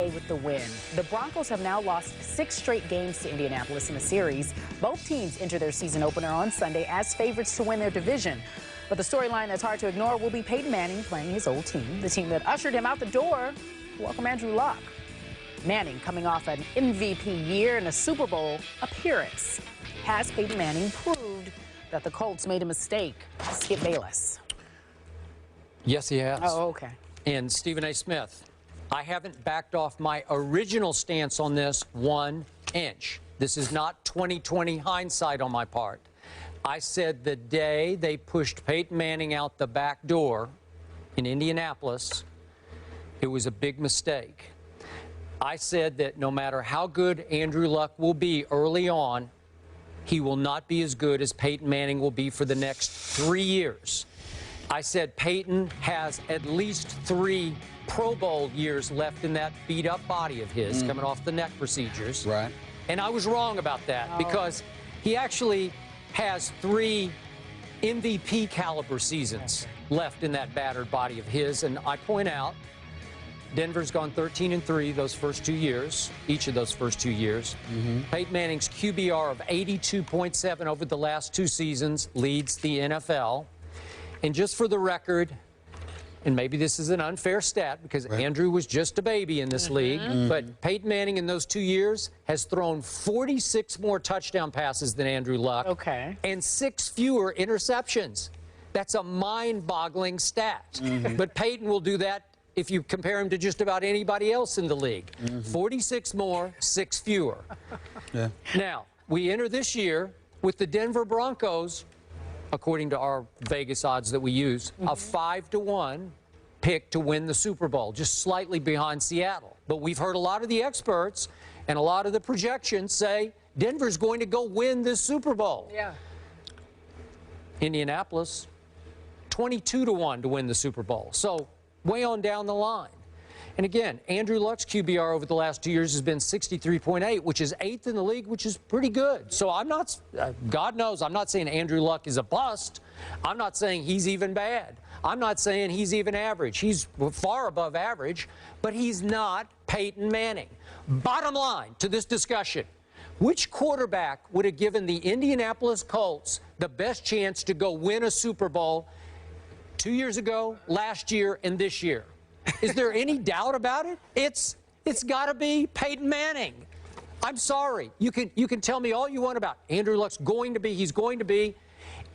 with the win. The Broncos have now lost 6 straight games to Indianapolis in the series. Both teams enter their season opener on Sunday as favorites to win their division. But the storyline that's hard to ignore will be Peyton Manning playing his old team, the team that ushered him out the door to welcome Andrew Luck. Manning coming off an MVP year and a Super Bowl appearance. Has Peyton Manning proved that the Colts made a mistake? Skip Bayless. Yes, he has. Oh, okay. And Stephen A. Smith, I haven't backed off my original stance on this 1 inch. This is not 20/20 hindsight on my part. I said the day they pushed Peyton Manning out the back door in Indianapolis, it was a big mistake. I said that no matter how good Andrew Luck will be early on, he will not be as good as Peyton Manning will be for the next 3 years. I said Peyton has at least 3 Pro Bowl years left in that beat-up body of his, coming off the neck procedures. Right. And I was wrong about that because he actually has 3 MVP caliber seasons left in that battered body of his. And I point out, Denver's gone 13-3 those first 2 years, each of those first 2 years. Peyton Manning's QBR of 82.7 over the last 2 seasons leads the NFL. And just for the record, and maybe this is an unfair stat because Andrew was just a baby in this league, but Peyton Manning in those 2 years has thrown 46 more touchdown passes than Andrew Luck. Okay. And 6 fewer interceptions. That's a mind-boggling stat. But Peyton will do that if you compare him to just about anybody else in the league. 46 more, 6 fewer. Now, we enter this year with the Denver Broncos, according to our Vegas odds that we use, a 5-1 pick to win the Super Bowl, just slightly behind Seattle. But we've heard a lot of the experts and a lot of the projections say Denver's going to go win this Super Bowl. Yeah. Indianapolis, 22-1 to win the Super Bowl. So way on down the line. And again, Andrew Luck's QBR over the last 2 years has been 63.8, which is 8th in the league, which is pretty good. So I'm not, God knows, I'm not saying Andrew Luck is a bust. I'm not saying he's even bad. I'm not saying he's even average. He's far above average, but he's not Peyton Manning. Bottom line to this discussion, which quarterback would have given the Indianapolis Colts the best chance to go win a Super Bowl 2 years ago, last year, and this year? Is there any doubt about it? It's got to be Peyton Manning. I'm sorry. You can tell me all you want about Andrew Luck's going to be, he's going to be.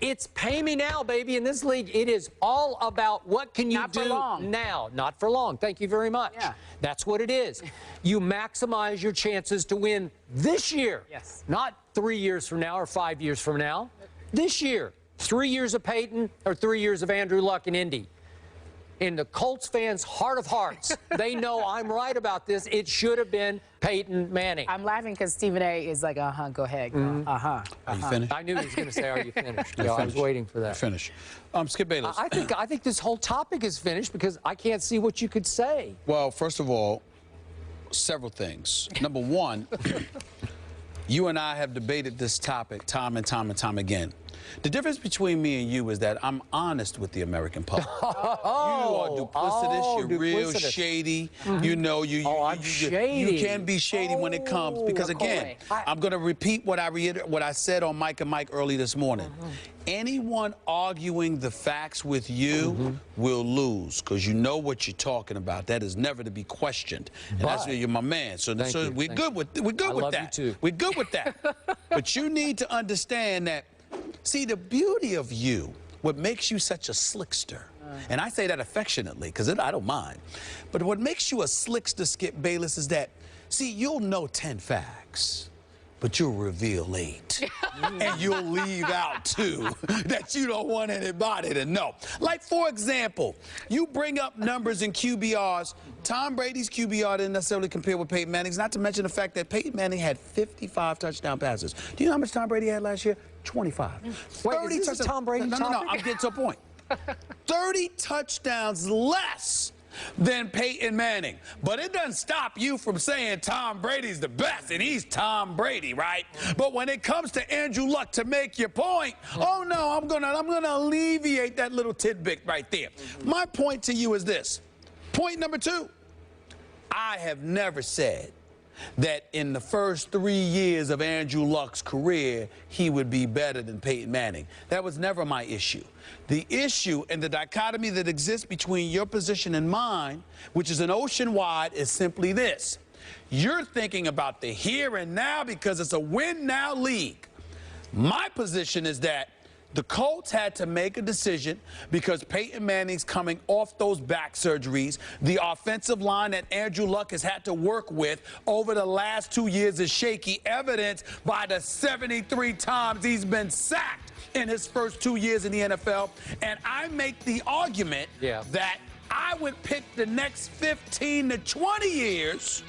It's pay me now, baby. In this league, it is all about what can you do now. Not for long. Thank you very much. Yeah. That's what it is. You maximize your chances to win this year. Yes. Not 3 years from now or 5 years from now. This year. 3 years of Peyton or 3 years of Andrew Luck in Indy. In the Colts fans' heart of hearts, they know I'm right about this. It should have been Peyton Manning. I'm laughing because Stephen A. is like, go ahead. Are you finished? I knew he was going to say, are you finished? I was waiting for that. Finish. Skip Bayless. I think this whole topic is finished because I can't see what you could say. Well, first of all, several things. Number one, you and I have debated this topic time and time again. The difference between me and you is that I'm honest with the American public. You are duplicitous. You're real shady. You know, I'm shady. You can be shady when it comes because, again, I'm going to repeat what I said on Mike and Mike early this morning. Anyone arguing the facts with you will lose because you know what you're talking about. That is never to be questioned. And that's why you're my man. So we're good with that. We're good with that. But you need to understand that. See, the beauty of you, what makes you such a slickster, and I say that affectionately because I don't mind, but what makes you a slickster, Skip Bayless, is that, see, you'll know 10 facts, but you'll reveal 8. And you'll leave out 2 that you don't want anybody to know. Like, for example, you bring up numbers in QBRs. Tom Brady's QBR didn't necessarily compare with Peyton Manning's, not to mention the fact that Peyton Manning had 55 touchdown passes. Do you know how much Tom Brady had last year? 25. Wait, is this a Tom Brady topic? No, I'm getting to a point. 30 touchdowns less than Peyton Manning. But it doesn't stop you from saying Tom Brady's the best, and he's Tom Brady, right? But when it comes to Andrew Luck, to make your point, oh no, I'm gonna alleviate that little tidbit right there. My point to you is this. Point number 2. I have never said that in the first 3 years of Andrew Luck's career, he would be better than Peyton Manning. That was never my issue. The issue and the dichotomy that exists between your position and mine, which is an ocean wide, is simply this. You're thinking about the here and now because it's a win-now league. My position is that the Colts had to make a decision because Peyton Manning's coming off those back surgeries. The offensive line that Andrew Luck has had to work with over the last 2 years is shaky, evidenced by the 73 times he's been sacked in his first 2 years in the NFL. And I make the argument that I would pick the next 15 to 20 years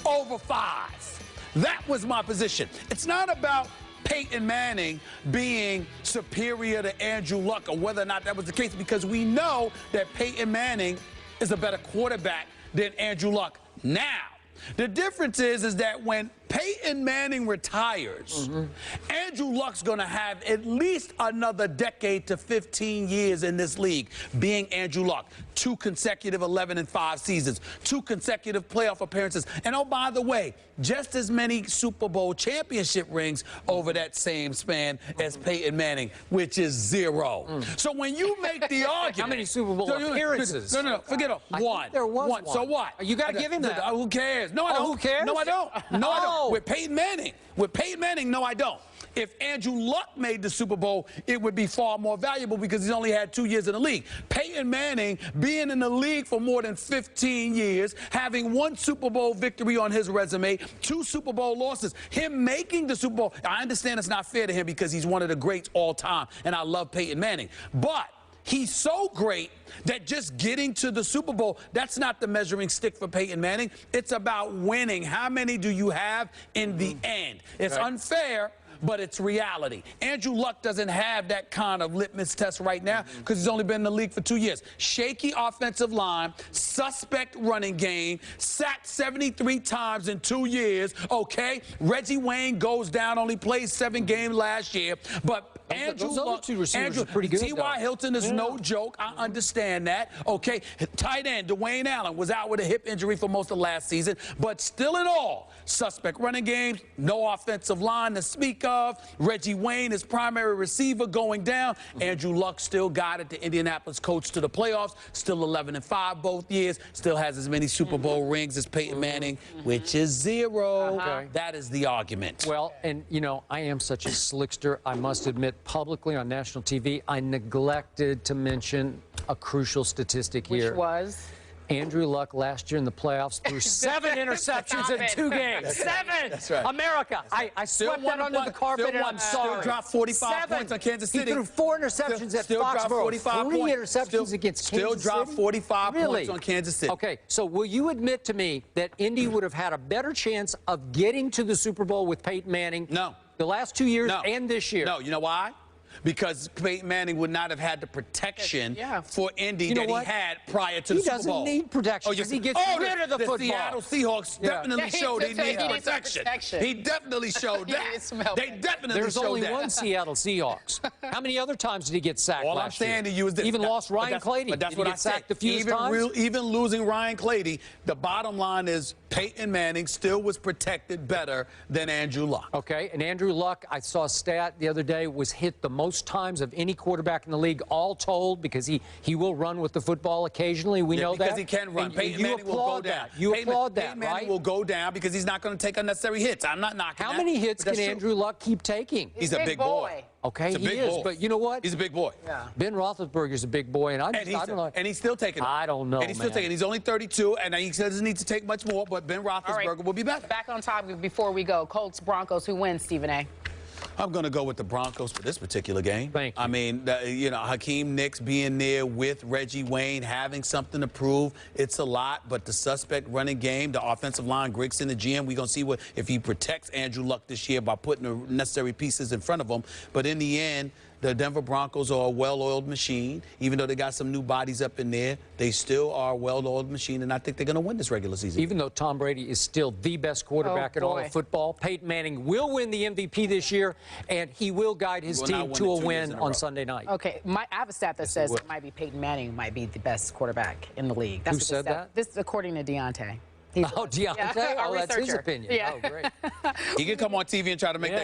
over 5. That was my position. It's not about Peyton Manning being superior to Andrew Luck or whether or not that was the case, because we know that Peyton Manning is a better quarterback than Andrew Luck now. The difference is that when Peyton Manning retires, Andrew Luck's going to have at least another decade to 15 years in this league, being Andrew Luck. 2 consecutive 11-5 seasons, 2 consecutive playoff appearances, and oh, by the way, just as many Super Bowl championship rings over that same span as Peyton Manning, which is 0. So when you make the argument... How many Super Bowl appearances? No, forget it. One. There was one. So what? You got to give him that. Who cares? No, I don't. Who cares? No, I don't. No, I don't. With Peyton Manning, no, I don't. If Andrew Luck made the Super Bowl, it would be far more valuable because he's only had 2 years in the league. Peyton Manning, being in the league for more than 15 years, having 1 Super Bowl victory on his resume, 2 Super Bowl losses, him making the Super Bowl, I understand it's not fair to him because he's one of the greats all time, and I love Peyton Manning. But he's so great that just getting to the Super Bowl, that's not the measuring stick for Peyton Manning. It's about winning. How many do you have in the end? It's unfair, but it's reality. Andrew Luck doesn't have that kind of litmus test right now because he's only been in the league for 2 years. Shaky offensive line, suspect running game, sacked 73 times in 2 years, okay? Reggie Wayne goes down, only played 7 games last year, but Andrew Luck, 2 receivers are pretty good. T.Y. Hilton is no joke. I understand that. Okay, tight end Dwayne Allen was out with a hip injury for most of last season, but still in all, suspect running games, no offensive line to speak of. Reggie Wayne is primary receiver going down. Andrew Luck still guided the Indianapolis Colts to the playoffs, still 11-5 both years, still has as many Super Bowl rings as Peyton Manning, which is 0. That is the argument. Well, and you know, I am such a slickster, I must admit, publicly on national TV, I neglected to mention a crucial statistic here. Which was? Andrew Luck last year in the playoffs threw 7 interceptions in 2 games. 7! That's right. America, I swept that under the carpet, and I'm sorry. Still dropped 45 points on Kansas City. He threw 4 interceptions at still dropped Foxborough. 45 3 points. interceptions against Kansas City. Still dropped 45 really? points on Kansas City. Okay, so will you admit to me that Indy would have had a better chance of getting to the Super Bowl with Peyton Manning? No. The last 2 years and this year? No, you know why? Because Peyton Manning would not have had the protection for Indy that he had prior to the Super Bowl. He doesn't need protection because he gets rid of the football. The Seattle Seahawks definitely showed he needs protection. He definitely showed that. They definitely showed that. There's only one Seattle Seahawks. How many other times did he get sacked All last I'm saying year? to you is this. Even lost Ryan Clady. But that's did what he I get sacked said. a few times? Even losing Ryan Clady, the bottom line is Peyton Manning still was protected better than Andrew Luck. Okay, and Andrew Luck, I saw a stat the other day, was hit the most times of any quarterback in the league, all told, because he will run with the football occasionally. We know that. Because he can run. Peyton Manning will go down. You applaud that, Peyton Manning will go down because he's not going to take unnecessary hits. I'm not knocking that. How many hits can Andrew Luck keep taking? He's a big boy. Okay, he is, but you know what? He's a big boy. Yeah. Ben Roethlisberger's a big boy, and I don't know. And he's still taking it. I don't know, And he's still taking it. He's only 32, and he doesn't need to take much more, but Ben Roethlisberger will be better. Back on topic before we go. Colts, Broncos, who wins, Stephen A.? I'm going to go with the Broncos for this particular game. Thank you. I mean, you know, Hakeem Nicks being there with Reggie Wayne, having something to prove, it's a lot. But the suspect running game, the offensive line, Grigson, the GM, we're going to see if he protects Andrew Luck this year by putting the necessary pieces in front of him. But in the end, the Denver Broncos are a well-oiled machine. Even though they got some new bodies up in there, they still are a well-oiled machine, and I think they're going to win this regular season. Even though Tom Brady is still the best quarterback in all of football, Peyton Manning will win the MVP this year, and he will guide his team to a win on Sunday night. Okay, I have a stat that says it might be Peyton Manning might be the best quarterback in the league. That's Who said that? This is according to Deontay. Oh, Deontay? Yeah, Oh, that's his researcher. opinion. Yeah. Oh, great. He could come on TV and try to make that